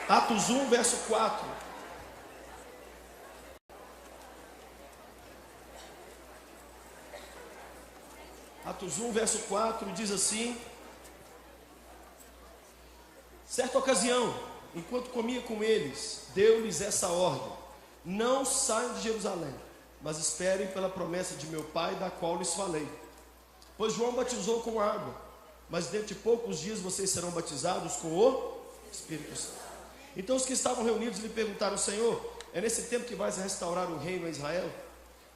Atos 1, verso 4. Atos 1, verso 4 diz assim: certa ocasião, enquanto comia com eles, deu-lhes essa ordem: não saiam de Jerusalém, mas esperem pela promessa de meu Pai, da qual lhes falei. Pois João batizou com água, mas dentro de poucos dias vocês serão batizados com o Espírito Santo. Então os que estavam reunidos lhe perguntaram: Senhor, é nesse tempo que vais restaurar o reino a Israel?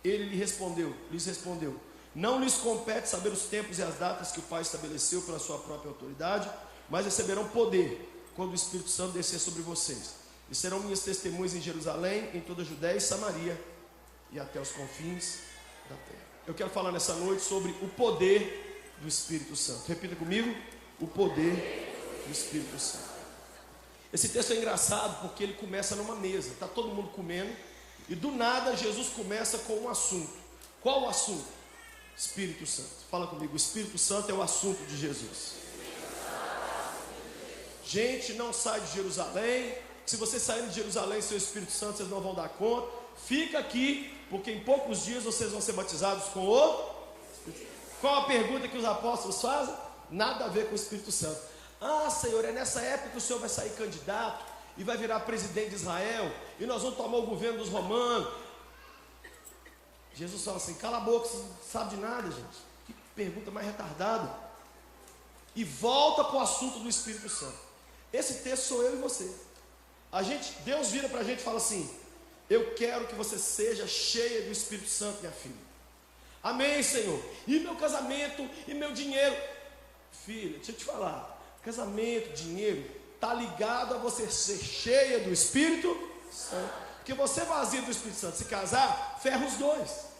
Ele lhes respondeu: não lhes compete saber os tempos e as datas que o Pai estabeleceu pela sua própria autoridade, mas receberão poder quando o Espírito Santo descer sobre vocês, e serão minhas testemunhas em Jerusalém, em toda a Judéia e Samaria e até os confins da terra. Eu quero falar nessa noite sobre o poder do Espírito Santo. Repita comigo: o poder do Espírito Santo. Esse texto é engraçado porque ele começa numa mesa, está todo mundo comendo, e do nada Jesus começa com um assunto. Qual o assunto? Espírito Santo. Fala comigo: o Espírito Santo é o assunto de Jesus. Gente, não sai de Jerusalém. Se vocês saírem de Jerusalém, seu Espírito Santo, vocês não vão dar conta. Fica aqui, porque em poucos dias vocês vão ser batizados com o... Qual a pergunta que os apóstolos fazem? Nada a ver com o Espírito Santo. Ah, Senhor, é nessa época que o Senhor vai sair candidato e vai virar presidente de Israel, e nós vamos tomar o governo dos romanos. Jesus fala assim: cala a boca, você não sabe de nada, gente. Que pergunta mais retardada. E volta para o assunto do Espírito Santo. Esse texto sou eu e você. Deus vira para a gente e fala assim: eu quero que você seja cheia do Espírito Santo, minha filha. Amém, Senhor. E meu casamento, e meu dinheiro. Filha, deixa eu te falar. Casamento, dinheiro, está ligado a você ser cheia do Espírito Santo. Porque você vazio do Espírito Santo, se casar, ferra os dois.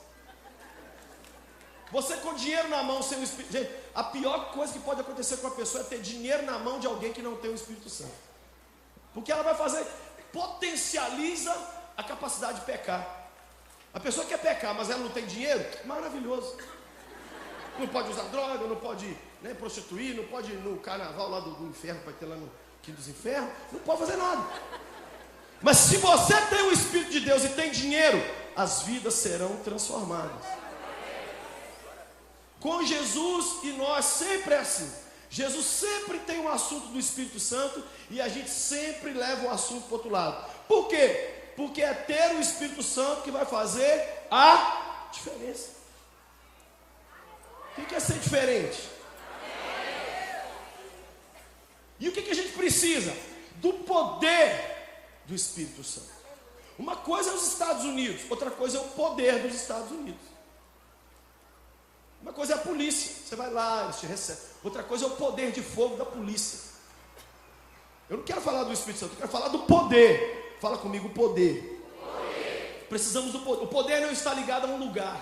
Você com dinheiro na mão, sem o Espírito... Gente, a pior coisa que pode acontecer com uma pessoa é ter dinheiro na mão de alguém que não tem o Espírito Santo. Porque ela vai fazer, potencializa a capacidade de pecar. A pessoa quer pecar, mas ela não tem dinheiro, maravilhoso. Não pode usar droga, não pode prostituir, não pode ir no carnaval lá do inferno, para ter lá no Quinto dos Infernos, não pode fazer nada. Mas se você tem o Espírito de Deus e tem dinheiro, as vidas serão transformadas. Com Jesus e nós sempre é assim. Jesus sempre tem um assunto do Espírito Santo e a gente sempre leva o assunto para o outro lado. Por quê? Porque é ter o Espírito Santo que vai fazer a diferença. O que é ser diferente? E o que a gente precisa? Do poder do Espírito Santo. Uma coisa é os Estados Unidos, outra coisa é o poder dos Estados Unidos. Uma coisa é a polícia, você vai lá, eles te recebem. Outra coisa é o poder de fogo da polícia. Eu não quero falar do Espírito Santo, eu quero falar do poder. Fala comigo: o poder. Precisamos do poder. O poder não está ligado a um lugar.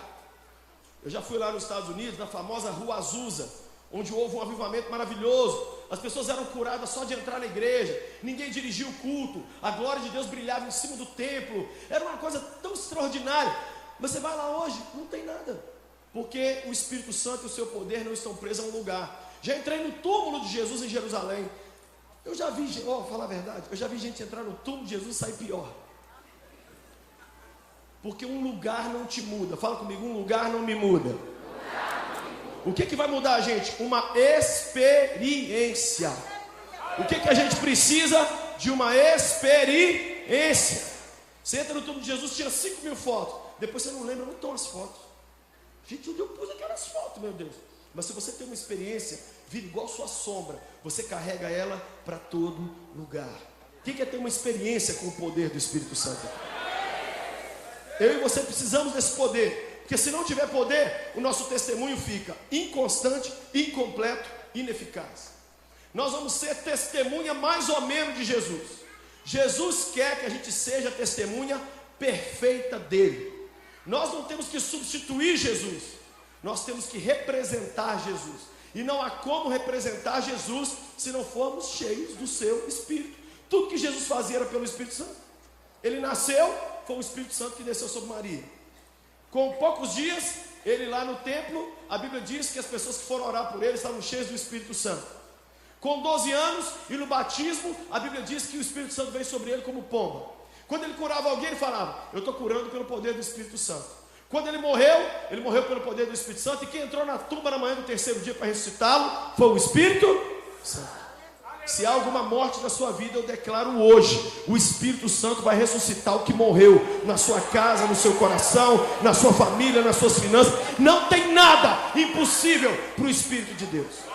Eu já fui lá nos Estados Unidos, na famosa Rua Azusa, onde houve um avivamento maravilhoso. As pessoas eram curadas só de entrar na igreja. Ninguém dirigia o culto. A glória de Deus brilhava em cima do templo. Era uma coisa tão extraordinária. Mas você vai lá hoje, não tem nada. Porque o Espírito Santo e o seu poder não estão presos a um lugar. Já entrei no túmulo de Jesus em Jerusalém. Eu já vi, falar a verdade, eu já vi gente entrar no túmulo de Jesus e sair pior. Porque um lugar não te muda. Fala comigo: um lugar não me muda. O que vai mudar a gente? Uma experiência. O que a gente precisa? De uma experiência. Você entra no túmulo de Jesus, tira 5.000 fotos. Depois você não lembra onde estão as fotos. Gente, onde eu pus aquelas fotos, meu Deus? Mas se você tem uma experiência, vira igual sua sombra. Você carrega ela para todo lugar. O que é ter uma experiência com o poder do Espírito Santo? Eu e você precisamos desse poder. Porque se não tiver poder, o nosso testemunho fica inconstante, incompleto, ineficaz. Nós vamos ser testemunha mais ou menos de Jesus. Jesus quer que a gente seja testemunha perfeita dele. Nós não temos que substituir Jesus, nós temos que representar Jesus. E não há como representar Jesus se não formos cheios do seu Espírito. Tudo que Jesus fazia era pelo Espírito Santo. Ele nasceu, foi o Espírito Santo que desceu sobre Maria. Com poucos dias, ele lá no templo, a Bíblia diz que as pessoas que foram orar por ele estavam cheias do Espírito Santo. Com 12 anos, e no batismo, a Bíblia diz que o Espírito Santo veio sobre ele como pomba. Quando ele curava alguém, ele falava: eu estou curando pelo poder do Espírito Santo. Quando ele morreu pelo poder do Espírito Santo. E quem entrou na tumba na manhã do terceiro dia para ressuscitá-lo foi o Espírito Santo. Se há alguma morte na sua vida, eu declaro hoje: o Espírito Santo vai ressuscitar o que morreu na sua casa, no seu coração, na sua família, nas suas finanças. Não tem nada impossível para o Espírito de Deus.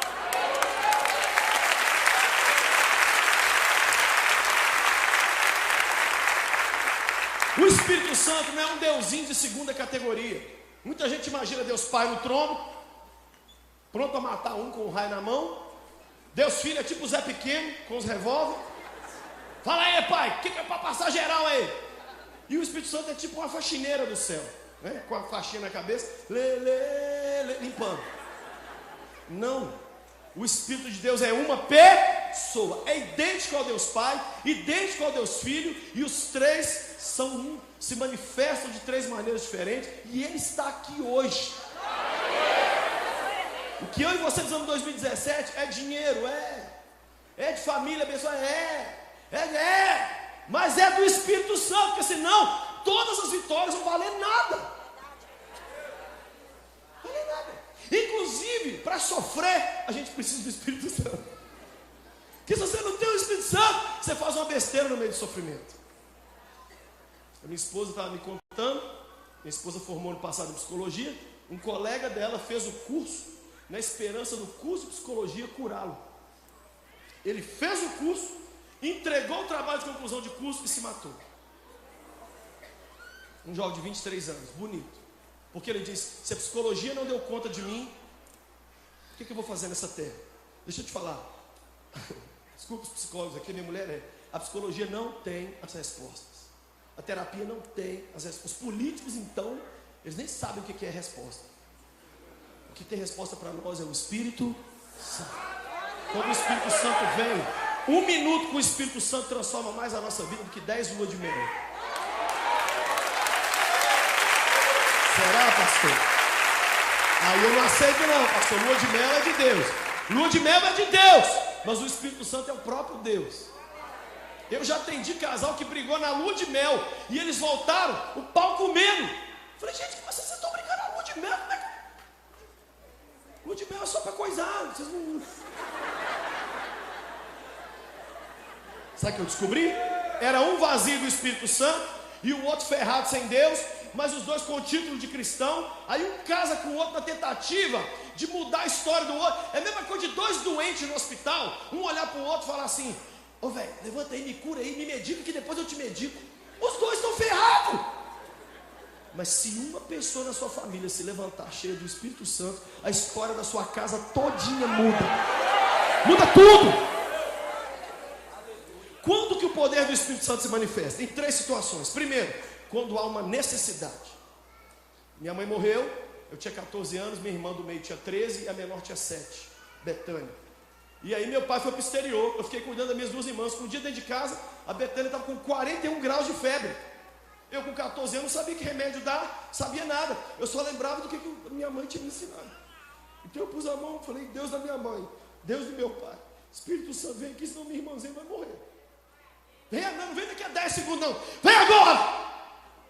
O Espírito Santo não é um deusinho de segunda categoria. Muita gente imagina Deus Pai no trono, pronto a matar um com um raio na mão. Deus Filho é tipo o Zé Pequeno, com os revólver. Fala aí, pai, o que é para passar geral aí? E o Espírito Santo é tipo uma faxineira do céu, né? Com a faixinha na cabeça, limpando. Não, o Espírito de Deus é uma pessoa, é idêntico ao Deus Pai, idêntico ao Deus Filho, e os três são um, se manifestam de três maneiras diferentes, e Ele está aqui hoje. O que eu e você precisamos em 2017 é dinheiro, é de família, pessoa, mas é do Espírito Santo, porque senão todas as vitórias não valem nada. Valem nada. Inclusive, para sofrer, a gente precisa do Espírito Santo. Porque se você não tem o Espírito Santo, você faz uma besteira no meio do sofrimento. A minha esposa estava me contando, minha esposa formou no passado em psicologia, um colega dela fez o curso, na esperança do curso de psicologia curá-lo. Ele fez o curso, entregou o trabalho de conclusão de curso e se matou. Um jovem de 23 anos, bonito. Porque ele disse: se a psicologia não deu conta de mim, o que eu vou fazer nessa terra? Deixa eu te falar. Desculpa os psicólogos aqui, minha mulher a psicologia não tem as respostas. A terapia não tem as respostas. Os políticos, então, eles nem sabem o que é resposta. O que tem resposta para nós é o Espírito Santo. Quando o Espírito Santo vem, 1 minuto com o Espírito Santo transforma mais a nossa vida do que 10 luas de mel. Será, pastor? Aí eu não aceito não, pastor. Lua de mel é de Deus. Lua de mel é de Deus, mas o Espírito Santo é o próprio Deus. Eu já atendi casal que brigou na lua de mel e eles voltaram, o pau comendo. Falei: gente, vocês estão brincando na lua de mel? Como é que... Lua de mel é só para coisar. Vocês não... Sabe o que eu descobri? Era um vazio do Espírito Santo e o outro ferrado sem Deus, mas os dois com o título de cristão. Aí um casa com o outro na tentativa de mudar a história do outro. É a mesma coisa de dois doentes no hospital, um olhar para o outro e falar assim: ô velho, levanta aí, me cura aí, me medica que depois eu te medico. Os dois estão ferrados. Mas se uma pessoa na sua família se levantar cheia do Espírito Santo, a história da sua casa todinha muda. Muda tudo. Quando que o poder do Espírito Santo se manifesta? Em 3 situações. Primeiro, quando há uma necessidade. Minha mãe morreu, eu tinha 14 anos, minha irmã do meio tinha 13 e a menor tinha 7, Betânia. E aí meu pai foi para o exterior, eu fiquei cuidando das minhas 2 irmãs. Um dia dentro de casa, a Betânia estava com 41 graus de febre. Eu com 14 anos não sabia que remédio dá, sabia nada. Eu só lembrava do que minha mãe tinha me ensinado. Então eu pus a mão e falei: Deus da minha mãe, Deus do meu pai, Espírito Santo, vem aqui, senão minha irmãzinha vai morrer. Não vem daqui a 10 segundos não, vem agora!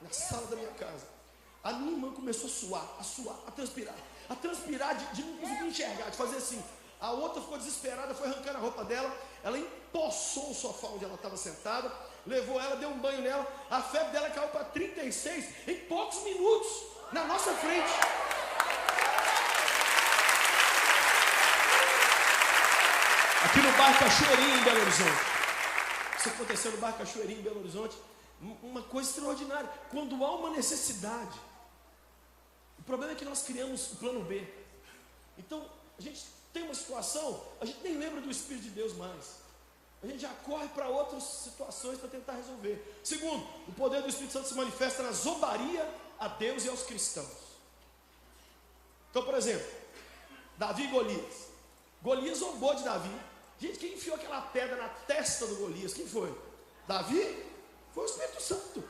Na sala da minha casa, a minha irmã começou a suar, a transpirar de não conseguir enxergar, de fazer assim. A outra ficou desesperada, foi arrancando a roupa dela, ela empossou o sofá onde ela estava sentada, levou ela, deu um banho nela, a febre dela caiu para 36 em poucos minutos, na nossa frente. Aqui no bairro Cachoeirinho, em Belo Horizonte. Isso aconteceu no bairro Cachoeirinho, em Belo Horizonte. Uma coisa extraordinária. Quando há uma necessidade, o problema é que nós criamos o plano B. Então, a gente tem uma situação, a gente nem lembra do Espírito de Deus mais. A gente já corre para outras situações para tentar resolver. Segundo, o poder do Espírito Santo se manifesta na zombaria a Deus e aos cristãos. Então, por exemplo, Davi e Golias. Golias zombou de Davi. Gente, quem enfiou aquela pedra na testa do Golias? Quem foi? Davi? Foi o Espírito Santo.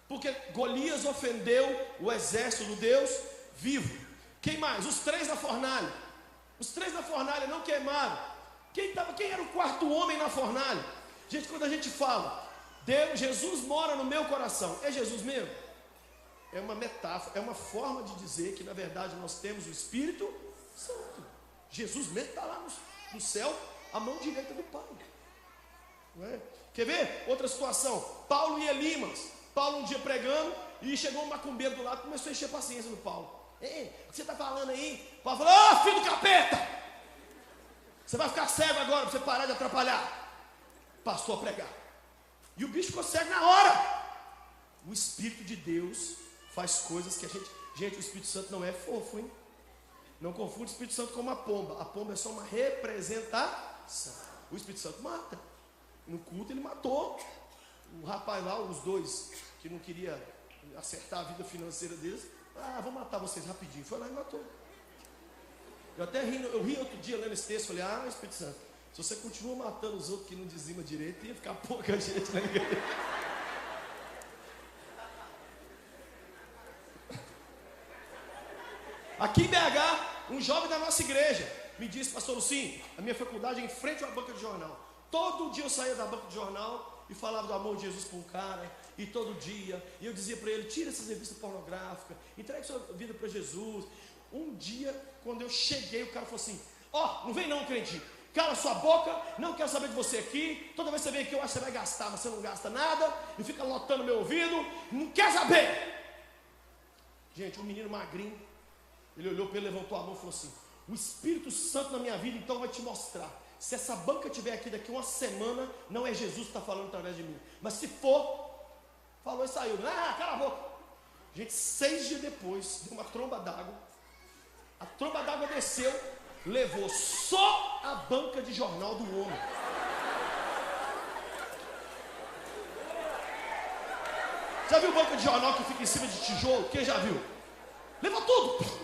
Porque Golias ofendeu o exército do Deus vivo. Quem mais? Os 3 da fornalha. Os 3 da fornalha não queimaram Quem era o quarto homem na fornalha? Gente, quando a gente fala, Jesus mora no meu coração, é Jesus mesmo? É uma metáfora, é uma forma de dizer que na verdade nós temos o Espírito Santo. Jesus mesmo está lá no céu, a mão direita do Pai. Não é? Quer ver? Outra situação, Paulo e Elimas. Paulo um dia pregando, e chegou um macumbeiro do lado e começou a encher a paciência do Paulo. Ei, o que você está falando aí? Paulo falou, filho do capeta! Você vai ficar cego agora para você parar de atrapalhar. Passou a pregar. E o bicho ficou cego na hora. O Espírito de Deus faz coisas que a gente... Gente, o Espírito Santo não é fofo, hein? Não confunde o Espírito Santo com uma pomba. A pomba é só uma representação. O Espírito Santo mata. No culto ele matou o rapaz lá, os dois que não queria acertar a vida financeira deles. Vou matar vocês rapidinho. Foi lá e matou. Eu até ri outro dia lendo esse texto. Falei, Espírito Santo, se você continua matando os outros que não dizima direito, ia ficar pouca gente na igreja. Aqui em BH, um jovem da nossa igreja me disse, pastor Lucinho, a minha faculdade é em frente a uma banca de jornal. Todo dia eu saía da banca de jornal e falava do amor de Jesus para um cara, e todo dia, e eu dizia para ele, tira essas revistas pornográficas, entregue sua vida para Jesus. Um dia, quando eu cheguei, o cara falou assim, não vem não, crente, cala sua boca, não quero saber de você aqui, toda vez que você vem aqui eu acho que você vai gastar, mas você não gasta nada, e fica lotando meu ouvido, não quer saber. Gente, um menino magrinho, ele olhou para ele, levantou a mão e falou assim, o Espírito Santo na minha vida então vai te mostrar. Se essa banca estiver aqui daqui uma semana, não é Jesus que está falando através de mim. Mas se for, falou e saiu. Cala a boca. Gente, 6 dias depois, deu uma tromba d'água. A tromba d'água desceu, levou só a banca de jornal do homem. Já viu banca de jornal que fica em cima de tijolo? Quem já viu? Levou tudo.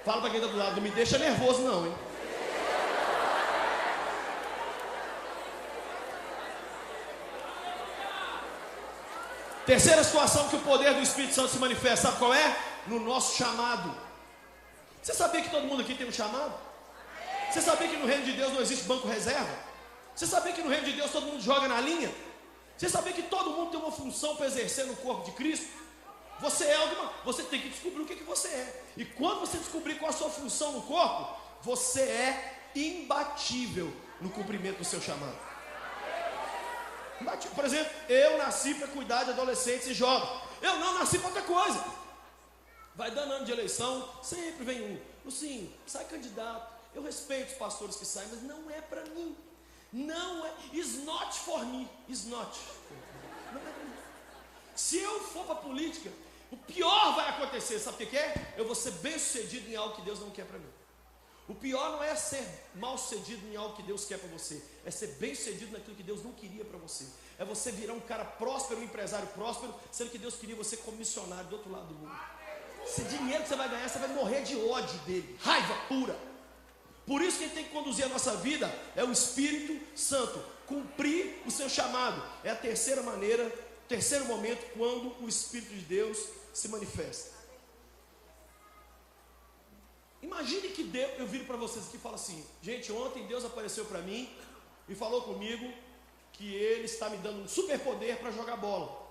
Fala para quem está do lado, não me deixa nervoso não, hein? Terceira situação que o poder do Espírito Santo se manifesta, sabe qual é? No nosso chamado. Você sabia que todo mundo aqui tem um chamado? Você sabia que no reino de Deus não existe banco reserva? Você sabia que no reino de Deus todo mundo joga na linha? Você sabia que todo mundo tem uma função para exercer no corpo de Cristo? Você é alguma, você tem que descobrir o que você é. E quando você descobrir qual a sua função no corpo, você é imbatível no cumprimento do seu chamado. Imbatível. Por exemplo, eu nasci para cuidar de adolescentes e jovens. Eu não nasci para outra coisa. Vai dando ano de eleição, sempre vem um. Lucinho, sai candidato. Eu respeito os pastores que saem, mas não é para mim. Não é. It's not for me. It's not. Não é para mim. Se eu for para a política, o pior vai acontecer, sabe o que é? Eu vou ser bem sucedido em algo que Deus não quer para mim. O pior não é ser mal sucedido em algo que Deus quer para você, é ser bem sucedido naquilo que Deus não queria para você. É você virar um cara próspero, um empresário próspero, sendo que Deus queria você como missionário do outro lado do mundo. Esse dinheiro que você vai ganhar, você vai morrer de ódio dele, raiva pura. Por isso quem tem que conduzir a nossa vida é o Espírito Santo. Cumprir o seu chamado é a terceira maneira, terceiro momento quando o Espírito de Deus se manifesta. Imagine que Deus, eu viro para vocês aqui e falo assim, gente, ontem Deus apareceu para mim e falou comigo que Ele está me dando um superpoder para jogar bola.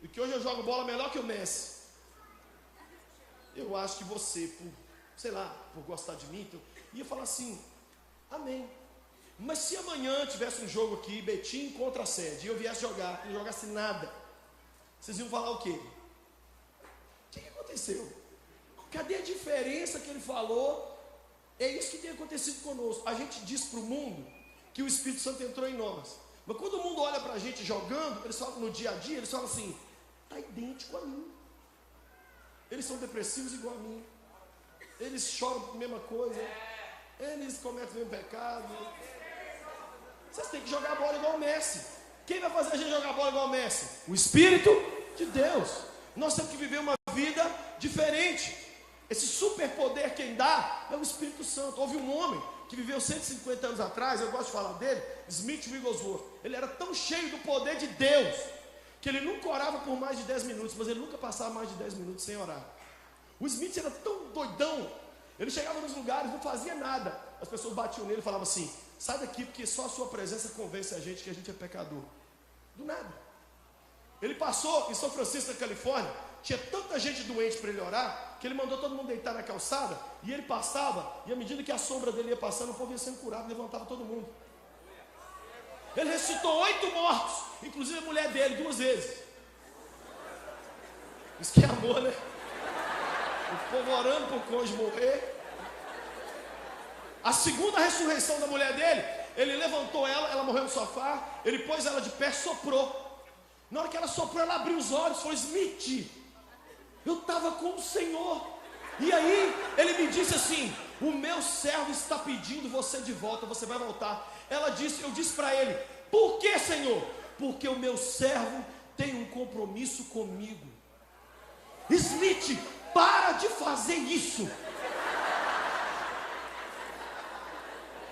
E que hoje eu jogo bola melhor que o Messi. Eu acho que você, por gostar de mim, então, ia falar assim, amém. Mas se amanhã tivesse um jogo aqui, Betim contra a Sede, e eu viesse jogar, e não jogasse nada, vocês iam falar o quê? O que aconteceu? Cadê a diferença que ele falou? É isso que tem acontecido conosco. A gente diz para o mundo que o Espírito Santo entrou em nós. Mas quando o mundo olha para a gente jogando, eles falam no dia a dia, eles falam assim, está idêntico a mim. Eles são depressivos igual a mim. Eles choram por mesma coisa. Eles cometem o mesmo pecado. Vocês têm que jogar a bola igual o Messi. Quem vai fazer a gente jogar a bola igual o Messi? O Espírito de Deus. Nós temos que viver uma vida diferente. Esse superpoder quem dá é o Espírito Santo. Houve um homem que viveu 150 anos atrás, eu gosto de falar dele, Smith Wigglesworth. Ele era tão cheio do poder de Deus que ele nunca orava por mais de 10 minutos, mas ele nunca passava mais de 10 minutos sem orar. O Smith era tão doidão, ele chegava nos lugares, não fazia nada. As pessoas batiam nele e falavam assim: sai daqui, porque só a sua presença convence a gente que a gente é pecador. Do nada. Ele passou em São Francisco, na Califórnia, tinha tanta gente doente para ele orar, que ele mandou todo mundo deitar na calçada, e ele passava, e à medida que a sombra dele ia passando, o povo ia sendo curado, levantava todo mundo. Ele ressuscitou 8 mortos, inclusive a mulher dele 2 vezes. Isso que é amor, né? O povo orando para o cônjuge morrer. A segunda ressurreição da mulher dele, ele levantou ela, ela morreu no sofá, ele pôs ela de pé, soprou. Na hora que ela soprou, ela abriu os olhos, falou: Smith, eu estava com o Senhor. E aí ele me disse assim: o meu servo está pedindo você de volta, você vai voltar. Eu disse para ele: por que, Senhor? Porque o meu servo tem um compromisso comigo. Smith, para de fazer isso.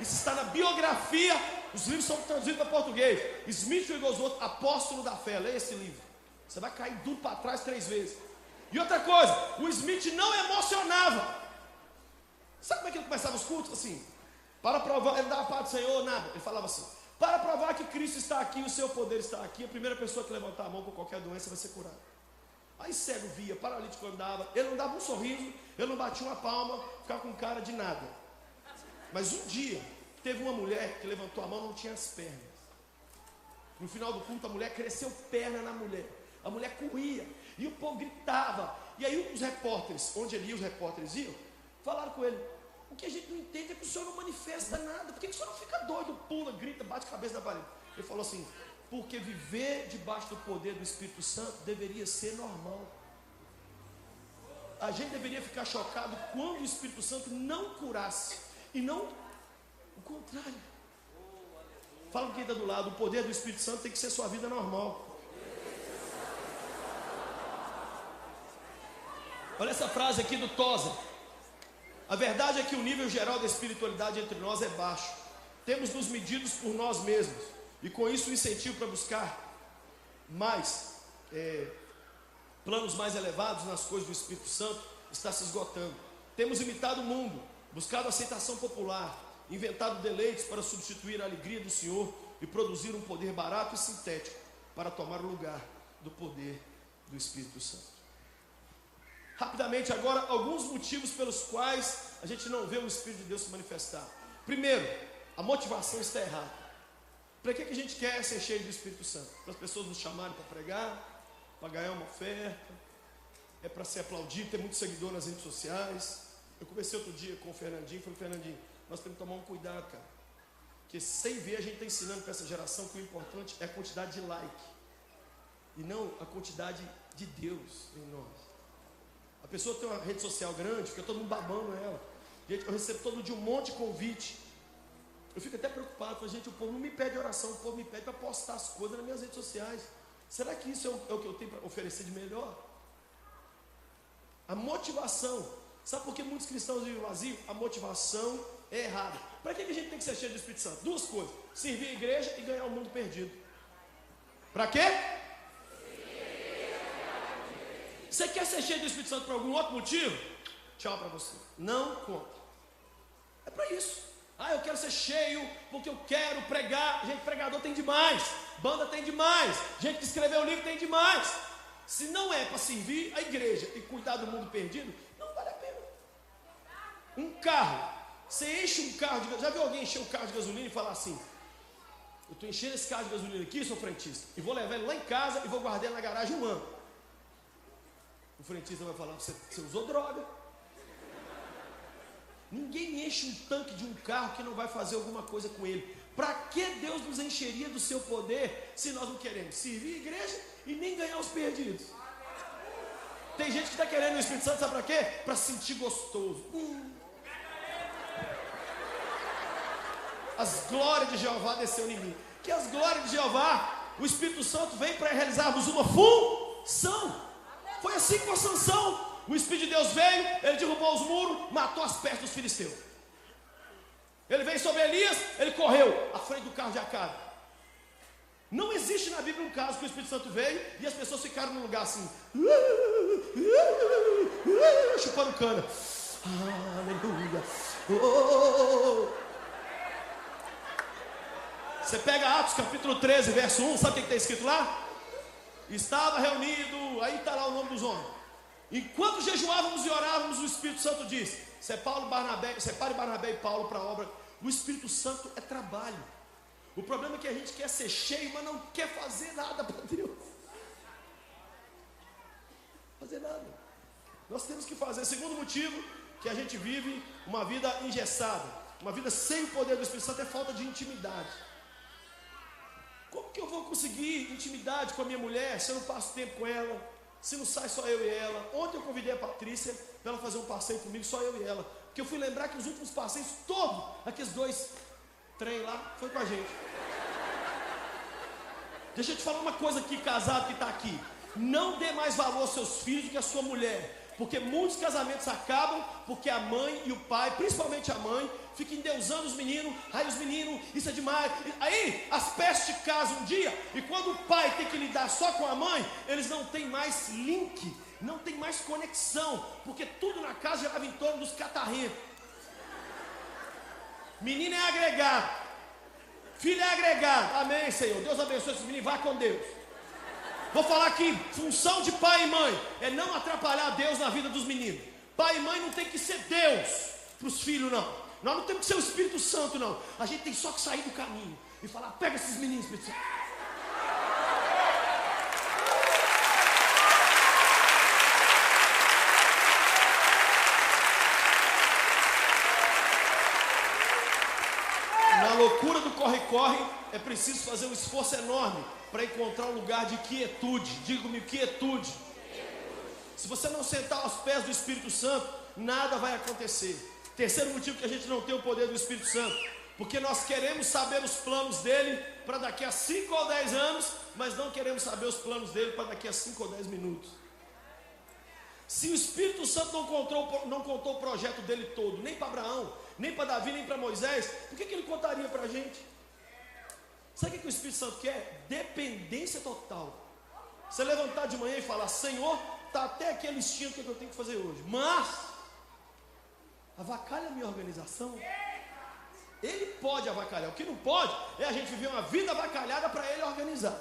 Isso está na biografia. Os livros são traduzidos para português. Smith Wigglesworth, apóstolo da fé. Leia esse livro. Você vai cair duro para trás 3 vezes. E outra coisa, o Smith não emocionava. Sabe como é que ele começava os cultos? Assim, para provar, ele dava a paz do Senhor, nada. Ele falava assim: para provar que Cristo está aqui, o seu poder está aqui, a primeira pessoa que levantar a mão por qualquer doença vai ser curada. Aí cego via, paralítico andava, ele não dava um sorriso, ele não batia uma palma, ficava com cara de nada. Mas um dia, teve uma mulher que levantou a mão, não tinha as pernas. No final do culto, a mulher cresceu perna na mulher. A mulher corria, e o povo gritava. E aí os repórteres, onde ele ia, os repórteres iam, falaram com ele: o que a gente não entende é que o senhor não manifesta nada. Por que o senhor não fica doido, pula, grita, bate a cabeça na parede? Ele falou assim: porque viver debaixo do poder do Espírito Santo deveria ser normal. A gente deveria ficar chocado quando o Espírito Santo não curasse, e não o contrário. Fala com quem está do lado: o poder do Espírito Santo tem que ser sua vida normal. Olha essa frase aqui do Tozer: a verdade é que o nível geral da espiritualidade entre nós é baixo. Temos nos medidos por nós mesmos, e com isso o incentivo para buscar planos mais elevados nas coisas do Espírito Santo está se esgotando. Temos imitado o mundo, buscado aceitação popular, inventado deleites para substituir a alegria do Senhor e produzir um poder barato e sintético para tomar o lugar do poder do Espírito Santo. Rapidamente agora, alguns motivos pelos quais a gente não vê o Espírito de Deus se manifestar. Primeiro, a motivação está errada. Para que a gente quer ser cheio do Espírito Santo? Para as pessoas nos chamarem para pregar, para ganhar uma oferta, é para ser aplaudido, ter muito seguidor nas redes sociais. Eu conversei outro dia com o Fernandinho, falei: Fernandinho, nós temos que tomar um cuidado, cara, porque sem ver a gente está ensinando para essa geração que o importante é a quantidade de like, e não a quantidade de Deus em nós. A pessoa tem uma rede social grande, fica todo mundo babando ela. Gente, eu recebo todo dia um monte de convite. Eu fico até preocupado, falo: gente, o povo não me pede oração, o povo me pede para postar as coisas nas minhas redes sociais. Será que isso é o que eu tenho para oferecer de melhor? A motivação. Sabe por que muitos cristãos vivem vazio? A motivação é errada. Para que a gente tem que ser cheio do Espírito Santo? 2 coisas: servir a igreja e ganhar o mundo perdido. Para quê? Você quer ser cheio do Espírito Santo por algum outro motivo? Tchau para você. Não conta. É para isso. Eu quero ser cheio porque eu quero pregar. Gente, pregador tem demais. Banda tem demais. Gente que escreveu livro tem demais. Se não é para servir a igreja e cuidar do mundo perdido, não vale a pena. Um carro. Você enche um carro de gasolina. Já viu alguém encher um carro de gasolina e falar assim: eu estou enchendo esse carro de gasolina aqui, sou frentista, e vou levar ele lá em casa e vou guardar ele na garagem 1 ano. O frentista vai falar: você usou droga. Ninguém enche um tanque de um carro que não vai fazer alguma coisa com ele. Para que Deus nos encheria do seu poder se nós não queremos servir a igreja e nem ganhar os perdidos? Tem gente que está querendo o Espírito Santo, sabe para quê? Para sentir gostoso. As glórias de Jeová desceu em mim. Que as glórias de Jeová, o Espírito Santo vem para realizarmos uma função. Foi assim com a Sansão. O Espírito de Deus veio, ele derrubou os muros, matou as pestes dos filisteus. Ele veio sobre Elias, ele correu à frente do carro de Acabe. Não existe na Bíblia um caso que o Espírito Santo veio e as pessoas ficaram num lugar assim, chupando cana. Aleluia. Você pega Atos capítulo 13, verso 1, sabe o que está escrito lá? Estava reunido, aí está lá o nome dos homens. Enquanto jejuávamos e orávamos, o Espírito Santo disse: separe Barnabé e Paulo para a obra. O Espírito Santo é trabalho. O problema é que a gente quer ser cheio, mas não quer fazer nada para Deus. Fazer nada. Nós temos que fazer. Segundo motivo que a gente vive uma vida engessada, uma vida sem o poder do Espírito Santo, é falta de intimidade. Como que eu vou conseguir intimidade com a minha mulher se eu não passo tempo com ela? Se não sai só eu e ela? Ontem eu convidei a Patrícia para ela fazer um passeio comigo, só eu e ela. Porque eu fui lembrar que os últimos passeios, todos, aqueles 2 trem lá, foi com a gente. Deixa eu te falar uma coisa aqui, casado que está aqui. Não dê mais valor aos seus filhos do que a sua mulher. Porque muitos casamentos acabam porque a mãe e o pai, principalmente a mãe, ficam endeusando os meninos. Ai, os meninos, isso é demais. Aí as pestes casam um dia, e quando o pai tem que lidar só com a mãe, eles não têm mais link, não tem mais conexão, porque tudo na casa girava em torno dos catarrentos. Menino é agregado, filho é agregado. Amém, Senhor. Deus abençoe esses meninos, vá com Deus. Vou falar aqui, função de pai e mãe é não atrapalhar Deus na vida dos meninos. Pai e mãe não tem que ser Deus para os filhos, não. Nós não temos que ser o Espírito Santo, não. A gente tem só que sair do caminho e falar: pega esses meninos, Espírito Santo. Na loucura do corre-corre, é preciso fazer um esforço enorme para encontrar um lugar de quietude. Diga-me, quietude. Se você não sentar aos pés do Espírito Santo, nada vai acontecer. Terceiro motivo que a gente não tem o poder do Espírito Santo, porque nós queremos saber os planos dele para daqui a 5 ou 10 anos, mas não queremos saber os planos dele para daqui a 5 ou 10 minutos. Se o Espírito Santo não contou o projeto dele todo, nem para Abraão, nem para Davi, nem para Moisés, por que ele contaria para a gente? Sabe o que o Espírito Santo quer? Dependência total. Você levantar de manhã e falar: Senhor, está até aqui a listinha do que eu tenho que fazer hoje, mas avacalha a minha organização. Ele pode avacalhar. O que não pode é a gente viver uma vida avacalhada para ele organizar.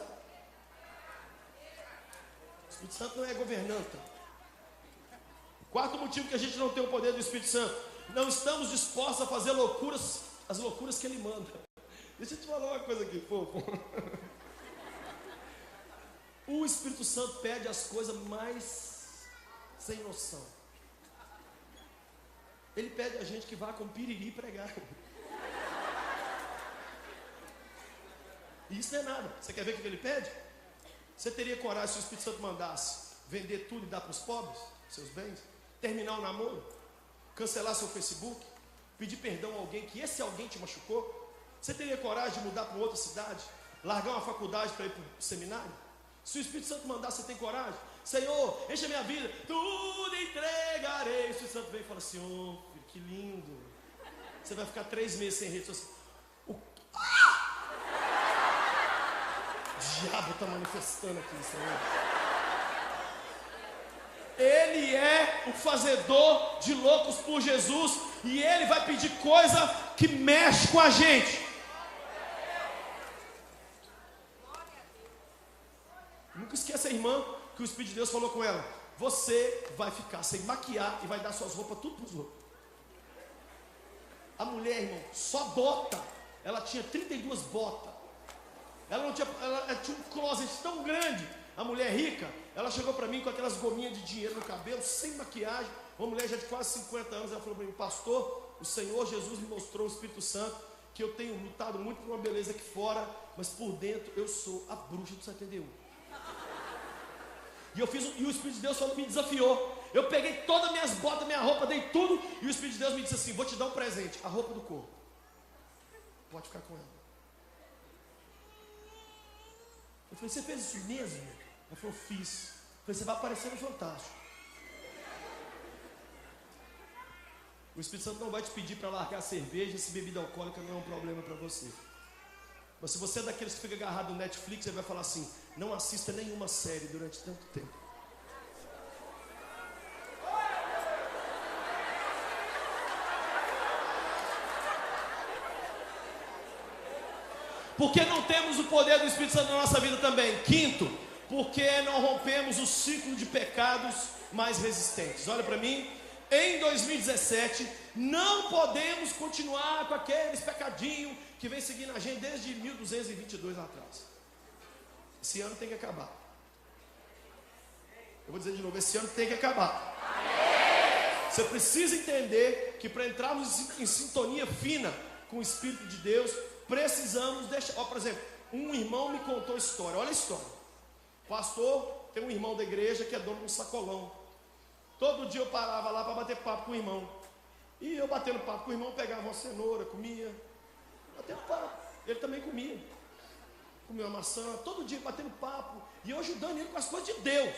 O Espírito Santo não é governanta. Quarto motivo que a gente não tem o poder do Espírito Santo: não estamos dispostos a fazer loucuras, as loucuras que ele manda. Deixa eu te falar uma coisa aqui, fofo. O Espírito Santo pede as coisas mais sem noção. Ele pede a gente que vá com piriri pregar. E isso não é nada. Você quer ver o que ele pede? Você teria coragem, se o Espírito Santo mandasse, vender tudo e dar para os pobres, seus bens? Terminar o namoro? Cancelar seu Facebook? Pedir perdão a alguém que esse alguém te machucou? Você teria coragem de mudar para outra cidade? Largar uma faculdade para ir para o seminário? Se o Espírito Santo mandar, você tem coragem? Senhor, enche a minha vida, tudo entregarei. O Espírito Santo vem e fala assim: oh, filho, que lindo. Você vai ficar 3 meses sem rede social. O diabo está manifestando aqui, Senhor. Ele é o fazedor de loucos por Jesus, e ele vai pedir coisa que mexe com a gente. Nunca esqueça a irmã que o Espírito de Deus falou com ela: você vai ficar sem maquiar e vai dar suas roupas tudo para os outros. A mulher, irmão, só bota. Ela tinha 32 botas. Ela tinha um closet tão grande. A mulher rica, ela chegou para mim com aquelas gominhas de dinheiro no cabelo, sem maquiagem. Uma mulher já de quase 50 anos. Ela falou para mim: pastor, o Senhor Jesus me mostrou o Espírito Santo, que eu tenho lutado muito por uma beleza aqui fora, mas por dentro eu sou a bruxa do 71. E o Espírito de Deus só me desafiou. Eu peguei todas as minhas botas, minha roupa, dei tudo, e o Espírito de Deus me disse assim: vou te dar um presente, a roupa do corpo. Pode ficar com ela. Eu falei: você fez isso mesmo? Ela falou: fiz. Eu falei: você vai aparecer no Fantástico. O Espírito Santo não vai te pedir para largar a cerveja se bebida alcoólica não é um problema para você. Mas se você é daqueles que fica agarrado no Netflix, ele vai falar assim: não assista nenhuma série durante tanto tempo. Porque não temos o poder do Espírito Santo na nossa vida também. Quinto, porque não rompemos o ciclo de pecados mais resistentes. Olha para mim, em 2017, não podemos continuar com aqueles pecadinhos que vem seguindo a gente desde 1222 lá atrás. Esse ano tem que acabar. Eu vou dizer de novo, esse ano tem que acabar. Você precisa entender que para entrarmos em sintonia fina com o Espírito de Deus, precisamos deixar. Por exemplo, um irmão me contou história. Olha a história. Pastor, tem um irmão da igreja que é dono de um sacolão. Todo dia eu parava lá para bater papo com o irmão. E eu batendo papo com o irmão, pegava uma cenoura, comia. Batendo papo. Ele também comia. Comia uma maçã. Todo dia batendo papo. E eu ajudando ele com as coisas de Deus.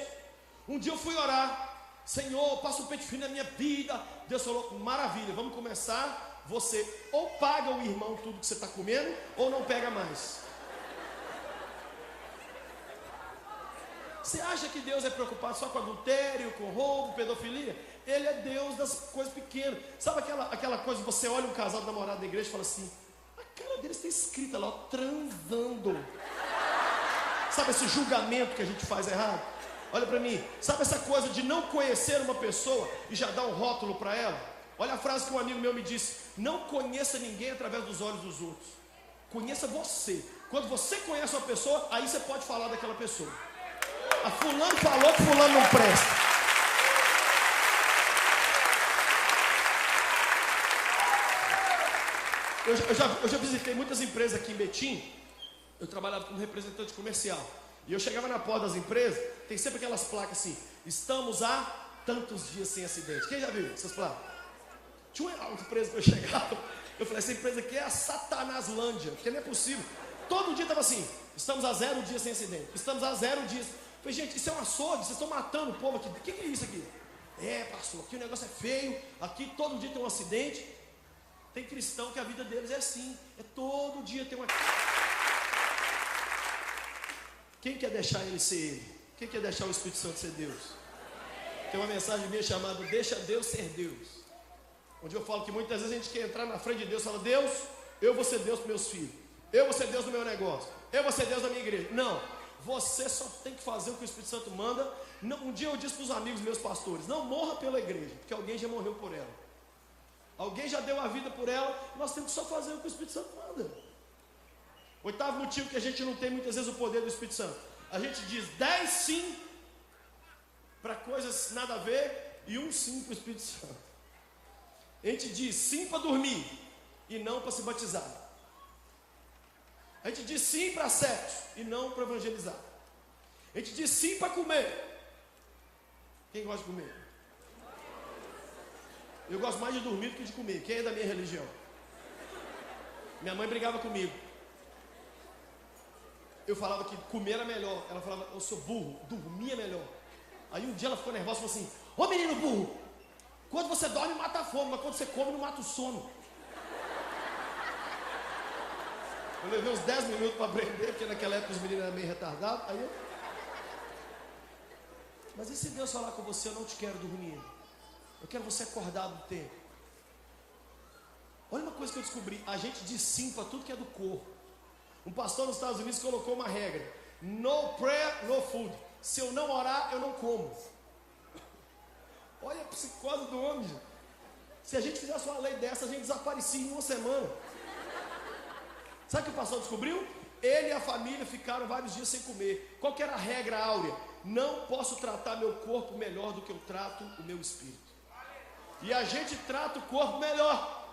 Um dia eu fui orar. Senhor, passa um pente fino na minha vida. Deus falou, maravilha, vamos começar. Você ou paga o irmão tudo que você está comendo, ou não pega mais. Você acha que Deus é preocupado só com adultério, com roubo, pedofilia? Ele é Deus das coisas pequenas. Sabe aquela coisa, você olha um casal de namorado da igreja e fala assim, a cara deles está escrita lá, ó, transando. Sabe esse julgamento que a gente faz errado? Olha para mim, sabe essa coisa de não conhecer uma pessoa e já dar um rótulo para ela? Olha a frase que um amigo meu me disse: não conheça ninguém através dos olhos dos outros. Conheça você. Quando você conhece uma pessoa, aí você pode falar daquela pessoa. A fulano falou que fulano não presta. Eu já visitei muitas empresas aqui em Betim. Eu trabalhava como representante comercial. E eu chegava na porta das empresas, tem sempre aquelas placas assim: estamos há tantos dias sem acidente. Quem já viu essas placas? Tinha uma empresa que eu chegava, eu falei, essa empresa aqui é a Satanaslândia, porque não é possível. Todo dia estava assim, estamos a 0 dias sem acidente, estamos a 0 dias. Eu falei, gente, isso é um açougue, vocês estão matando o povo aqui. O que é isso aqui? É, pastor, aqui o negócio é feio, aqui todo dia tem um acidente. Tem cristão que a vida deles é assim, é todo dia tem uma... Quem quer deixar ele ser ele? Quem quer deixar o Espírito Santo ser Deus? Tem uma mensagem minha chamada Deixa Deus Ser Deus. Onde eu falo que muitas vezes a gente quer entrar na frente de Deus e fala, Deus, eu vou ser Deus para meus filhos, eu vou ser Deus no meu negócio, eu vou ser Deus na minha igreja. Não, você só tem que fazer o que o Espírito Santo manda. Um dia eu disse para os amigos meus pastores, não morra pela igreja, porque alguém já morreu por ela, alguém já deu a vida por ela. Nós temos que só fazer o que o Espírito Santo manda. Oitavo motivo que a gente não tem muitas vezes o poder do Espírito Santo: a gente diz 10 sim para coisas nada a ver e um sim para o Espírito Santo. A gente diz sim para dormir e não para se batizar. A gente diz sim para sexo e não para evangelizar. A gente diz sim para comer. Quem gosta de comer? Eu gosto mais de dormir do que de comer. Quem é da minha religião? Minha mãe brigava comigo. Eu falava que comer era melhor. Ela falava, eu sou burro, dormir é melhor. Aí um dia ela ficou nervosa e falou assim, ô menino burro, quando você dorme mata a fome, mas quando você come não mata o sono. Eu levei uns 10 minutos para aprender, porque naquela época os meninos eram meio retardados. Aí eu... Mas e se Deus falar com você, eu não te quero dormir, eu quero você acordado no tempo? Olha uma coisa que eu descobri: a gente diz sim para tudo que é do corpo. Um pastor nos Estados Unidos colocou uma regra: no prayer, no food. Se eu não orar, eu não como. Olha a psicose do homem. Se a gente fizesse uma lei dessa, a gente desaparecia em uma semana. Sabe o que o pastor descobriu? Ele e a família ficaram vários dias sem comer. Qual que era a regra áurea? Não posso tratar meu corpo melhor do que eu trato o meu espírito. E a gente trata o corpo melhor.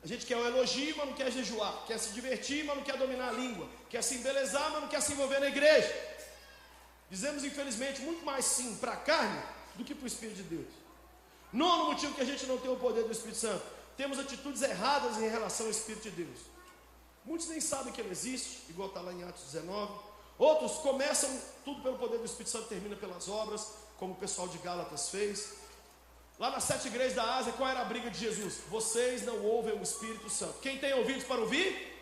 A gente quer o elogio, mas não quer jejuar. Quer se divertir, mas não quer dominar a língua. Quer se embelezar, mas não quer se envolver na igreja. Dizemos, infelizmente, muito mais sim para a carne do que para o Espírito de Deus. Nono motivo que a gente não tem o poder do Espírito Santo: temos atitudes erradas em relação ao Espírito de Deus. Muitos nem sabem que ele existe, igual está lá em Atos 19. Outros começam tudo pelo poder do Espírito Santo, termina pelas obras, como o pessoal de Gálatas fez. Lá nas 7 igrejas da Ásia, qual era a briga de Jesus? Vocês não ouvem o Espírito Santo. Quem tem ouvidos para ouvir?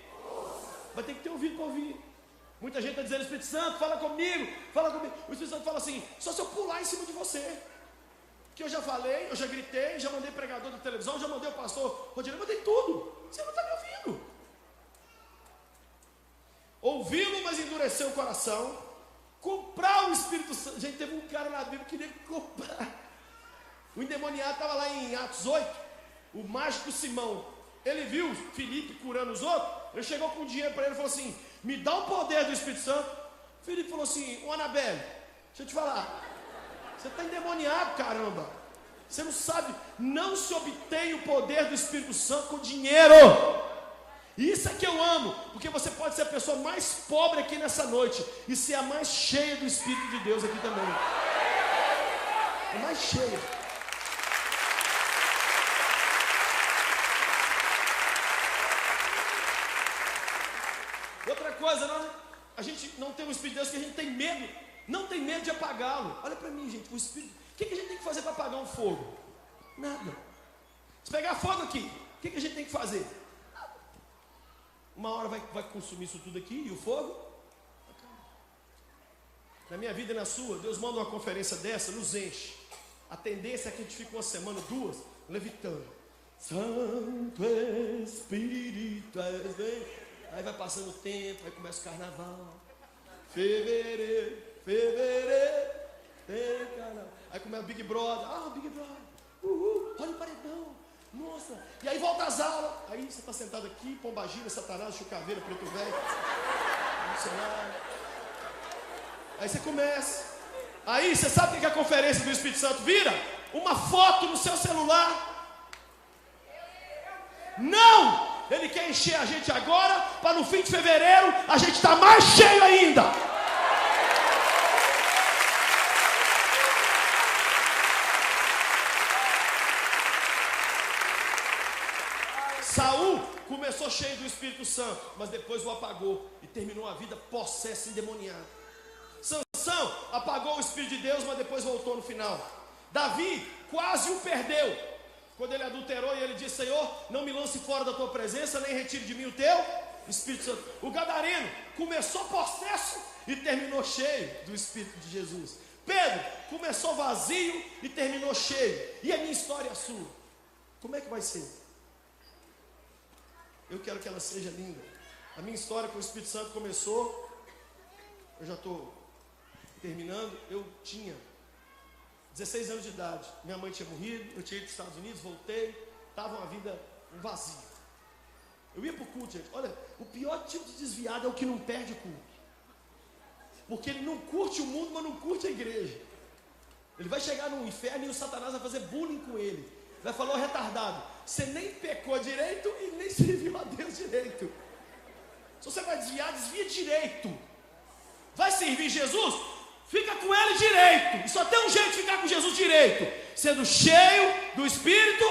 vai ter que ter ouvido para ouvir. Muita gente está dizendo, Espírito Santo, fala comigo, fala comigo. O Espírito Santo fala assim, só se eu pular em cima de você. Que eu já falei, eu já gritei, já mandei pregador da televisão, já mandei o pastor Rodrigo, mandei tudo. Você não está me ouvindo. Ouvi-lo, mas endureceu o coração. Comprar o Espírito Santo. Gente, teve um cara na Bíblia que queria comprar. O endemoniado estava lá em Atos 8. O mágico Simão. Ele viu Filipe curando os outros. Ele chegou com dinheiro para ele e falou assim: me dá o poder do Espírito Santo. Filipe falou assim: ô Anabelle, deixa eu te falar. Você está endemoniado, caramba. Você não sabe. Não se obtém o poder do Espírito Santo com dinheiro. Isso é que eu amo, porque você pode ser a pessoa mais pobre aqui nessa noite e ser a mais cheia do Espírito de Deus aqui também. A mais cheia. Outra coisa, a gente não tem o Espírito de Deus, que a gente tem medo. Não tem medo de apagá-lo. Olha para mim, gente, o Espírito. O que a gente tem que fazer para apagar um fogo? Nada. Se pegar fogo aqui, o que a gente tem que fazer? Uma hora vai consumir isso tudo aqui e o fogo acaba. Na minha vida e na sua, Deus manda uma conferência dessa, nos enche. A tendência é que a gente fique uma semana, duas, levitando. Santo Espírito, aí vai passando o tempo, aí começa o carnaval. Fevereiro, tem carnaval. Aí começa o Big Brother, Big Brother, olha o paredão. Nossa, e aí volta às aulas. Aí você está sentado aqui, pombagira, satanás, chucaveira, preto velho, aí você começa. Aí você sabe o que a conferência do Espírito Santo vira? Uma foto no seu celular. Não! Ele quer encher a gente agora, para no fim de fevereiro a gente estar mais cheio ainda. Saul começou cheio do Espírito Santo, mas depois o apagou e terminou a vida possesso, endemoniado. Sansão apagou o Espírito de Deus, mas depois voltou no final. Davi quase o perdeu, quando ele adulterou e ele disse: Senhor, não me lance fora da tua presença, nem retire de mim o teu Espírito Santo. O gadareno começou possesso e terminou cheio do Espírito de Jesus. Pedro começou vazio e terminou cheio. E a minha história é a sua? Como é que vai ser? Eu quero que ela seja linda. A minha história com o Espírito Santo começou, eu já estou terminando, eu tinha 16 anos de idade. Minha mãe tinha morrido, eu tinha ido para os Estados Unidos, voltei, estava uma vida vazia. Eu ia para o culto, gente. Olha, o pior tipo de desviado é o que não perde culto. Porque ele não curte o mundo, mas não curte a igreja. Ele vai chegar no inferno e o Satanás vai fazer bullying com ele. Vai falar: ô retardado, você nem pecou direito e nem serviu a Deus direito. Se você vai desviar, desvia direito. Vai servir Jesus? Fica com ele direito. E só tem um jeito de ficar com Jesus direito: sendo cheio do Espírito.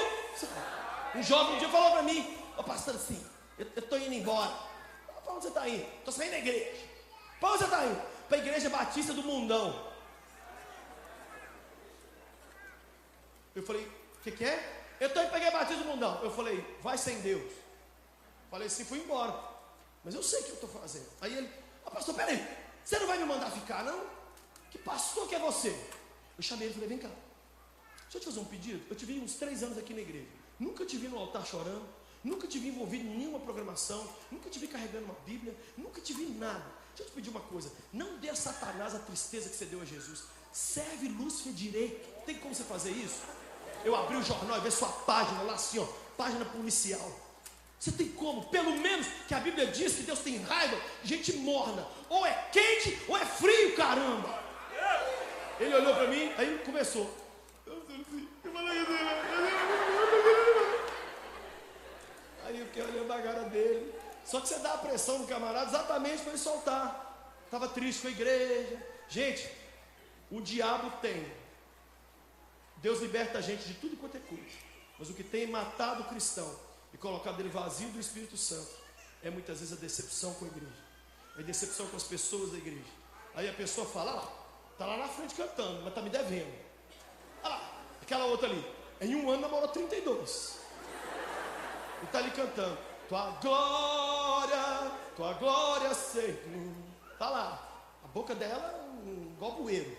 Um jovem um dia falou para mim: ô pastor, assim, eu estou indo embora. Para onde você está indo? Estou saindo da igreja. Para onde você está indo? Para a igreja batista do mundão. Eu falei: o que é? Eu estou indo para a igreja batista do mundão. Eu falei: vai sem Deus. Falei assim, fui embora. Mas eu sei o que eu estou fazendo. Aí ele: pastor, peraí, você não vai me mandar ficar não? Que pastor que é você? Eu chamei ele e falei: vem cá, deixa eu te fazer um pedido. Eu te vi uns 3 anos aqui na igreja, nunca te vi no altar chorando, nunca te vi envolvido em nenhuma programação, nunca te vi carregando uma Bíblia, nunca te vi nada. Deixa eu te pedir uma coisa: não dê a Satanás a tristeza que você deu a Jesus. Serve Lúcifer direito. Tem como você fazer isso? Eu abri o jornal e vi sua página lá assim, ó, página policial. Você tem como? Pelo menos que a Bíblia diz que Deus tem raiva de gente morna. Ou é quente ou é frio, caramba. Ele olhou para mim, aí começou. Aí eu fiquei olhando a cara dele. Só que você dá a pressão no camarada exatamente para ele soltar. Estava triste com a igreja. Gente, o diabo tem. Deus liberta a gente de tudo quanto é coisa. Mas o que tem matado o cristão e colocado ele vazio do Espírito Santo é muitas vezes a decepção com a igreja, a decepção com as pessoas da igreja. Aí a pessoa fala: lá, está lá na frente cantando, mas está me devendo. Olha lá, aquela outra ali, em 1 ano namorou 32 e está ali cantando: tua glória tua glória, Senhor. Tá lá. A boca dela igual bueiro.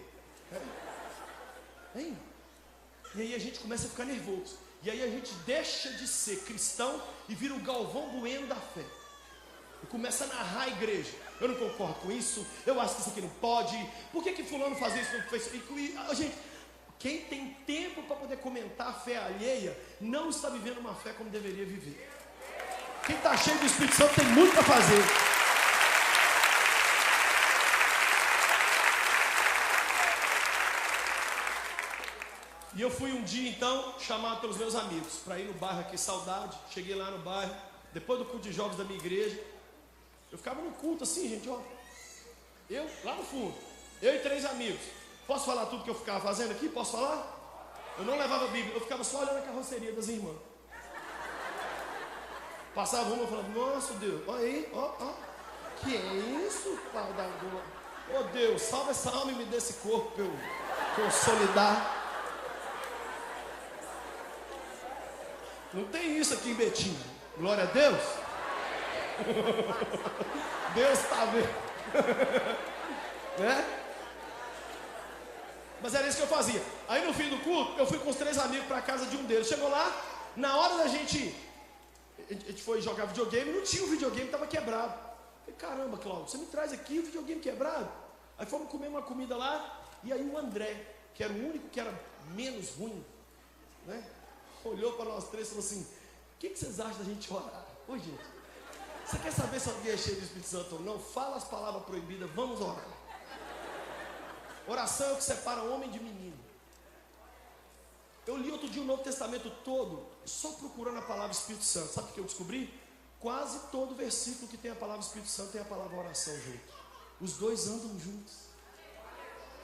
Hein? E aí a gente começa a ficar nervoso. E aí a gente deixa de ser cristão e vira o Galvão Bueno da fé. E começa a narrar a igreja. Eu não concordo com isso. Eu acho que isso aqui não pode. Por que fulano faz isso? Não fez isso? E, gente, quem tem tempo para poder comentar a fé alheia não está vivendo uma fé como deveria viver. Quem está cheio do Espírito Santo tem muito para fazer. E eu fui um dia então chamado pelos meus amigos para ir no bairro aqui, Saudade. Cheguei lá no bairro, depois do culto de jovens da minha igreja. Eu ficava no culto assim, gente, ó. Eu, lá no fundo, eu e 3 amigos. Posso falar tudo que eu ficava fazendo aqui? Posso falar? Eu não levava a Bíblia, eu ficava só olhando a carroceria das irmãs. Passava uma e falava, nossa Deus, olha aí, ó. Que é isso, Pai da glória? Oh Deus, salva essa alma e me dê esse corpo para eu consolidar. Não tem isso aqui em Betim. Glória a Deus. Deus está vendo. Né? Mas era isso que eu fazia. Aí no fim do culto, eu fui com os 3 amigos para a casa de um deles. Chegou lá, na hora da gente... A gente foi jogar videogame, não tinha o videogame, estava quebrado. Eu falei, caramba, Cláudio, você me traz aqui o videogame quebrado? Aí fomos comer uma comida lá, e aí o André, que era o único que era menos ruim, né? Olhou para nós 3 e falou assim, o que vocês acham da gente orar? Ô gente, você quer saber se alguém é cheio do Espírito Santo ou não? Fala as palavras proibidas, vamos orar. Oração é o que separa homem de menino. Eu li outro dia o Novo Testamento todo, só procurando a palavra Espírito Santo. Sabe o que eu descobri? Quase todo versículo que tem a palavra Espírito Santo tem a palavra oração junto. Os dois andam juntos.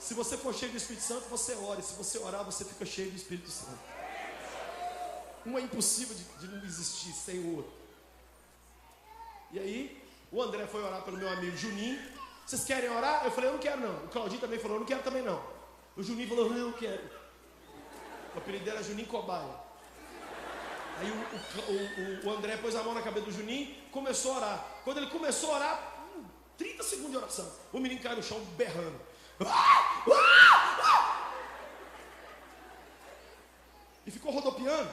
Se você for cheio do Espírito Santo, você ora. E se você orar, você fica cheio do Espírito Santo. Um é impossível de não existir sem o outro. E aí, o André foi orar pelo meu amigo Juninho. Vocês querem orar? Eu falei, eu não quero não. O Claudinho também falou, eu não quero também não. O Juninho falou, eu quero. O apelido dele era Juninho Cobaia. Aí o André pôs a mão na cabeça do Juninho, começou a orar. Quando ele começou a orar, 30 segundos de oração, o menino caiu no chão berrando. E ficou rodopiando,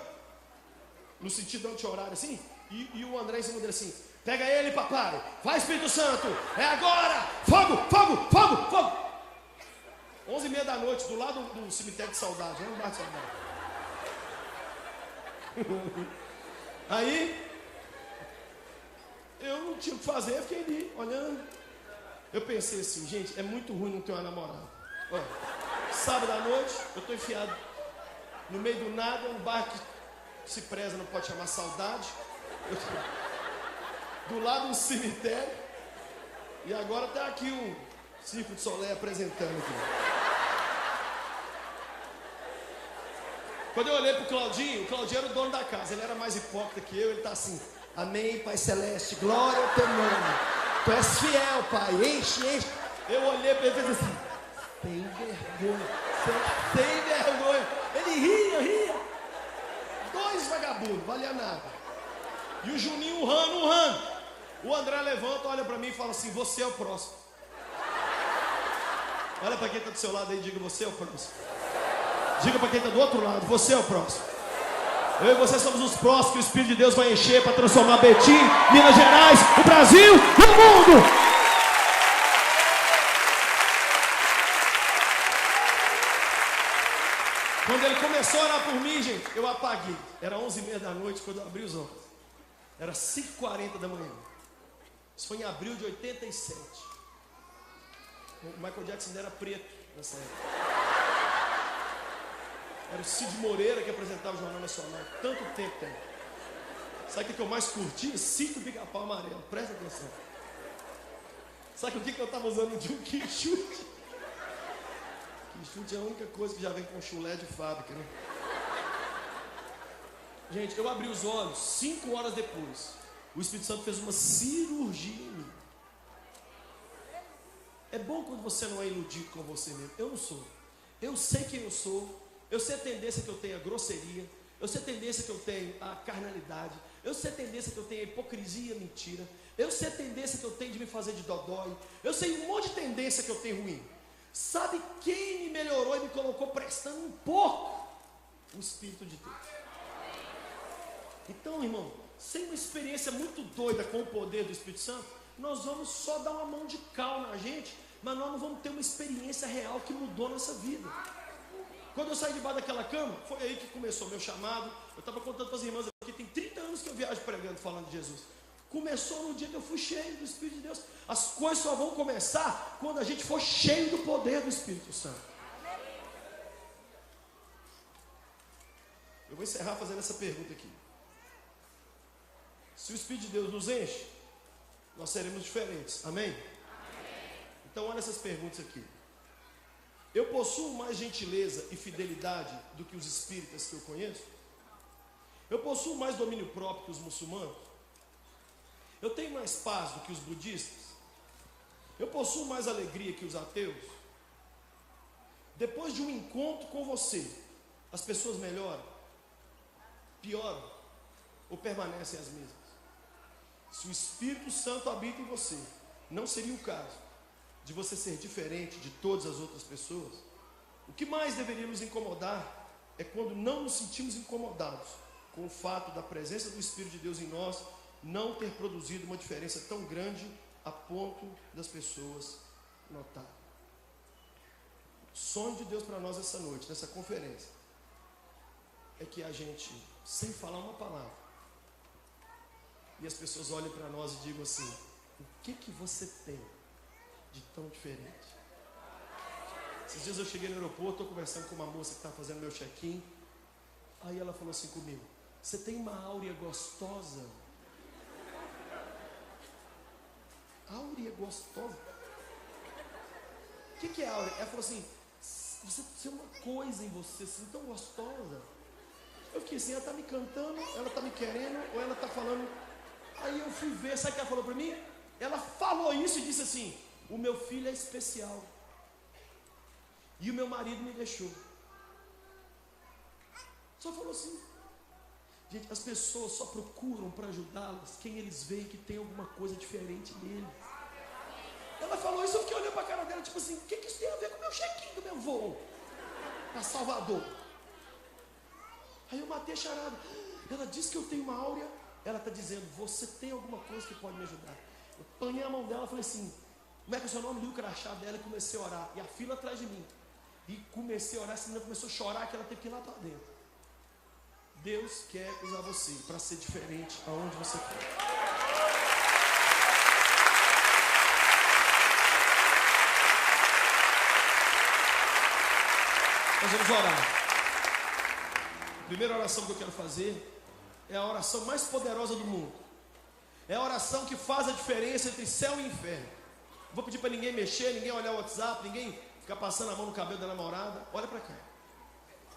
no sentido anti-horário assim, e o André em cima dele assim, pega ele papai, vai Espírito Santo, é agora, fogo, fogo, fogo, fogo. 11h30 da noite, do lado do cemitério de Saudade, não bate saudade. Aí, eu não tinha o que fazer, fiquei ali, olhando. Eu pensei assim, gente, é muito ruim não ter uma namorada. Olha, sábado à noite, eu estou enfiado no meio do nada, um bar que se preza, não pode chamar Saudade. Do lado do cemitério. E agora está aqui um Circo de Soleil apresentando aqui. Quando eu olhei pro Claudinho, o Claudinho era o dono da casa, ele era mais hipócrita que eu, ele tá assim, amém, Pai Celeste, glória ao teu nome, tu és fiel, Pai, enche, enche. Eu olhei para ele e fiz assim, tem vergonha, tem vergonha. Ele ria, 2 vagabundos, valia nada. E o Juninho urrando. O André levanta, olha para mim e fala assim, você é o próximo. Olha para quem está do seu lado aí e diga, você é o próximo. Diga para quem está do outro lado, você é o próximo. Eu e você somos os próximos que o Espírito de Deus vai encher para transformar Betim, Minas Gerais, o Brasil e o mundo. Quando ele começou a orar por mim, gente, eu apaguei. Era 11h30 da noite quando eu abri os olhos. Era 5h40 da manhã. Isso foi em abril de 87. O Michael Jackson ainda era preto nessa época. Era o Cid Moreira que apresentava o Jornal Nacional. Tanto tempo tem. Sabe o que eu mais curtia? Cinto Pica-Pau Amarelo. Presta atenção. Sabe o que eu estava usando de um quichute? Quichute é a única coisa que já vem com chulé de fábrica, né? Gente, eu abri os olhos 5 horas depois. O Espírito Santo fez uma cirurgia em mim. É bom quando você não é iludido com você mesmo. Eu não sou. Eu sei quem eu sou. Eu sei a tendência que eu tenho a grosseria. Eu sei a tendência que eu tenho à carnalidade. Eu sei a tendência que eu tenho à hipocrisia, mentira. Eu sei a tendência que eu tenho de me fazer de dodói. Eu sei um monte de tendência que eu tenho ruim. Sabe quem me melhorou e me colocou prestando um pouco? O Espírito de Deus. Então, irmão, sem uma experiência muito doida com o poder do Espírito Santo, nós vamos só dar uma mão de cal na gente, mas nós não vamos ter uma experiência real que mudou nossa vida. Quando eu saí debaixo daquela cama, foi aí que começou o meu chamado. Eu estava contando para as irmãs aqui, tem 30 anos que eu viajo pregando, falando de Jesus. Começou no dia que eu fui cheio do Espírito de Deus. As coisas só vão começar quando a gente for cheio do poder do Espírito Santo. Eu vou encerrar fazendo essa pergunta aqui. Se o Espírito de Deus nos enche, nós seremos diferentes. Amém? Amém. Então olha essas perguntas aqui. Eu possuo mais gentileza e fidelidade do que os espíritas que eu conheço? Eu possuo mais domínio próprio que os muçulmanos? Eu tenho mais paz do que os budistas? Eu possuo mais alegria que os ateus? Depois de um encontro com você, as pessoas melhoram, pioram ou permanecem as mesmas? Se o Espírito Santo habita em você, não seria o caso de você ser diferente de todas as outras pessoas? O que mais deveria nos incomodar é quando não nos sentimos incomodados com o fato da presença do Espírito de Deus em nós não ter produzido uma diferença tão grande a ponto das pessoas notarem. O sonho de Deus para nós essa noite, nessa conferência, é que a gente, sem falar uma palavra, e as pessoas olhem para nós e digam assim: o que você tem de tão diferente? Esses dias eu cheguei no aeroporto, estou conversando com uma moça que está fazendo meu check-in. Aí ela falou assim comigo: você tem uma áurea gostosa. Áurea gostosa? O que é áurea? Ela falou assim: você tem uma coisa em você assim, tão gostosa. Eu fiquei assim, ela está me cantando, ela está me querendo, ou ela está falando. Aí eu fui ver, sabe o que ela falou para mim? Ela falou isso e disse assim: o meu filho é especial e o meu marido me deixou. Só falou assim. Gente, as pessoas só procuram para ajudá-las quem eles veem que tem alguma coisa diferente nele. Ela falou isso, eu fiquei olhando para a cara dela, tipo assim: o que isso tem a ver com o meu check-in do meu voo para Salvador? Aí eu matei a charada. Ela disse que eu tenho uma áurea. Ela está dizendo: você tem alguma coisa que pode me ajudar? Eu apanhei a mão dela e falei assim: como é que é o seu nome? Li o crachá dela e comecei a orar. E a fila atrás de mim. E comecei a orar, essa menina começou a chorar, que ela teve que ir lá para dentro. Deus quer usar você para ser diferente aonde você for. Nós vamos orar. A primeira oração que eu quero fazer é a oração mais poderosa do mundo. É a oração que faz a diferença entre céu e inferno. Não vou pedir para ninguém mexer, ninguém olhar o WhatsApp, ninguém ficar passando a mão no cabelo da namorada. Olha para cá.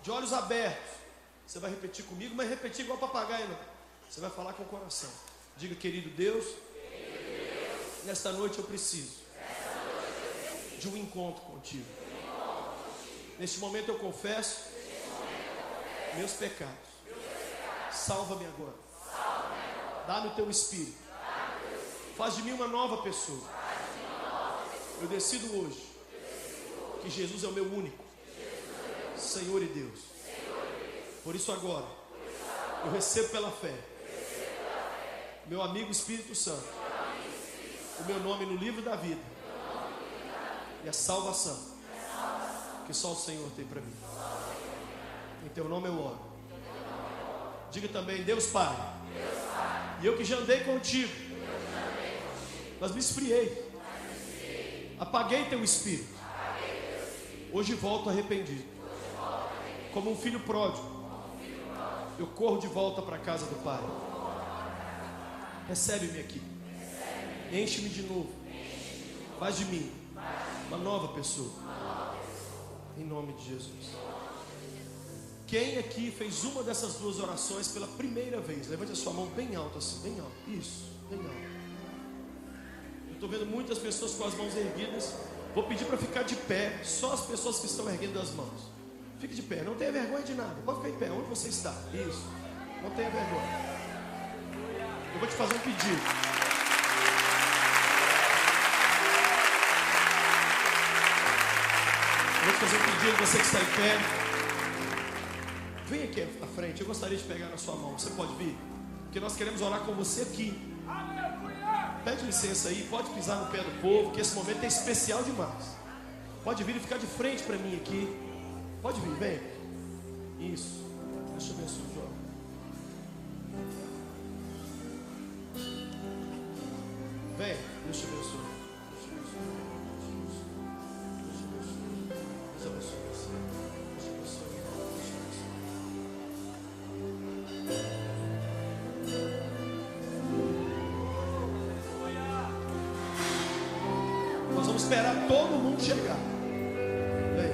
De olhos abertos. Você vai repetir comigo, mas repetir igual papagaio, não. Você vai falar com o coração. Diga: querido Deus, nesta noite eu preciso de um encontro contigo. Neste momento eu confesso meus pecados. Salva-me agora. Dá-me o teu Espírito. Faz de mim uma nova pessoa. Eu decido hoje que Jesus é o meu único Senhor e Deus. Por isso agora eu recebo pela fé meu amigo Espírito Santo, o meu nome no livro da vida e a salvação que só o Senhor tem para mim. Em teu nome eu oro. Diga também: Deus Pai, e eu que já andei contigo, mas me esfriei, apaguei teu Espírito, hoje volto arrependido, como um filho pródigo. Eu corro de volta para a casa do Pai. Recebe-me aqui. Enche-me de novo. Faz de mim uma nova pessoa. Em nome de Jesus. Quem aqui fez uma dessas duas orações pela primeira vez? Levante a sua mão bem alto assim, bem alto. Isso, bem alto. Eu estou vendo muitas pessoas com as mãos erguidas. Vou pedir para ficar de pé, só as pessoas que estão erguendo as mãos. Fique de pé, não tenha vergonha de nada. Pode ficar em pé, onde você está. Isso, não tenha vergonha. Eu vou te fazer um pedido. Eu vou te fazer um pedido, você que está em pé. Vem aqui à frente, eu gostaria de pegar na sua mão. Você pode vir? Porque nós queremos orar com você aqui. Pede licença aí, pode pisar no pé do povo, que esse momento é especial demais. Pode vir e ficar de frente para mim aqui. Pode vir, vem. Isso. Deixa eu ver o João. Vem, deixa eu ver o senhor. Nós vamos esperar todo mundo chegar. Vem.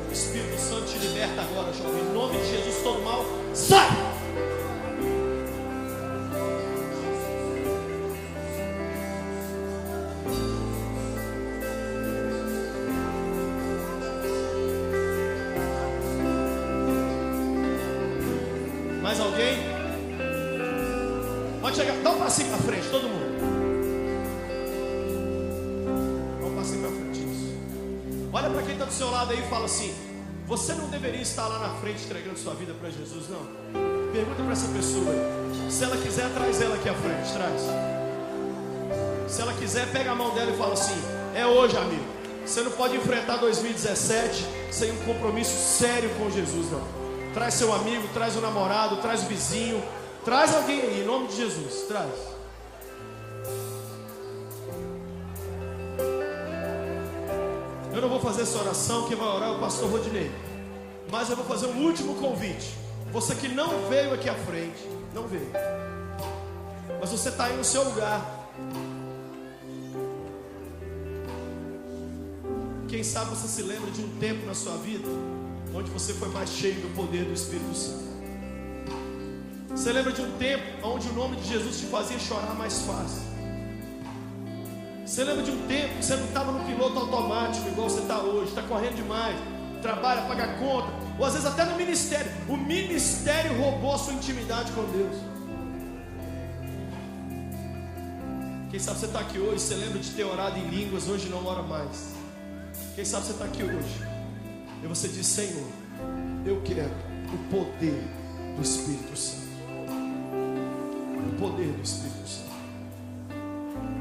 O Espírito Santo te liberta agora, jovem. Em nome de Jesus, todo mal, sai! Mais alguém? Pode chegar, dá um passinho para frente, todo mundo. Dá um passinho para frente, isso. Olha para quem está do seu lado aí e fala assim: você não deveria estar lá na frente entregando sua vida para Jesus, não? Pergunta para essa pessoa aí. Se ela quiser, traz ela aqui à frente, traz. Se ela quiser, pega a mão dela e fala assim: é hoje, amigo. Você não pode enfrentar 2017 sem um compromisso sério com Jesus, não. Traz seu amigo, traz o namorado, traz o vizinho, traz alguém aí, em nome de Jesus, traz. Eu não vou fazer essa oração, quem vai orar é o pastor Rodinei. Mas eu vou fazer um último convite. Você que não veio aqui à frente, não veio, mas você está aí no seu lugar. Quem sabe você se lembra de um tempo na sua vida onde você foi mais cheio do poder do Espírito Santo. Você lembra de um tempo onde o nome de Jesus te fazia chorar mais fácil. Você lembra de um tempo que você não estava no piloto automático igual você está hoje, está correndo demais, trabalha, paga conta, ou às vezes até no ministério. O ministério roubou a sua intimidade com Deus. Quem sabe você está aqui hoje, você lembra de ter orado em línguas, hoje não ora mais. Quem sabe você está aqui hoje e você diz: Senhor, eu quero o poder do Espírito Santo. O poder do Espírito Santo.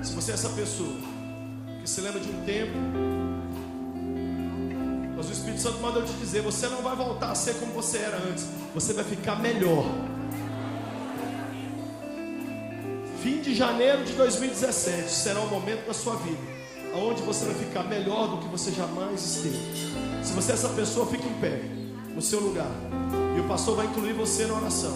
Se você é essa pessoa que se lembra de um tempo, mas o Espírito Santo manda eu te dizer: você não vai voltar a ser como você era antes, você vai ficar melhor. Fim de janeiro de 2017 será um momento da sua vida onde você vai ficar melhor do que você jamais esteve. Se você é essa pessoa, fique em pé no seu lugar, e o pastor vai incluir você na oração.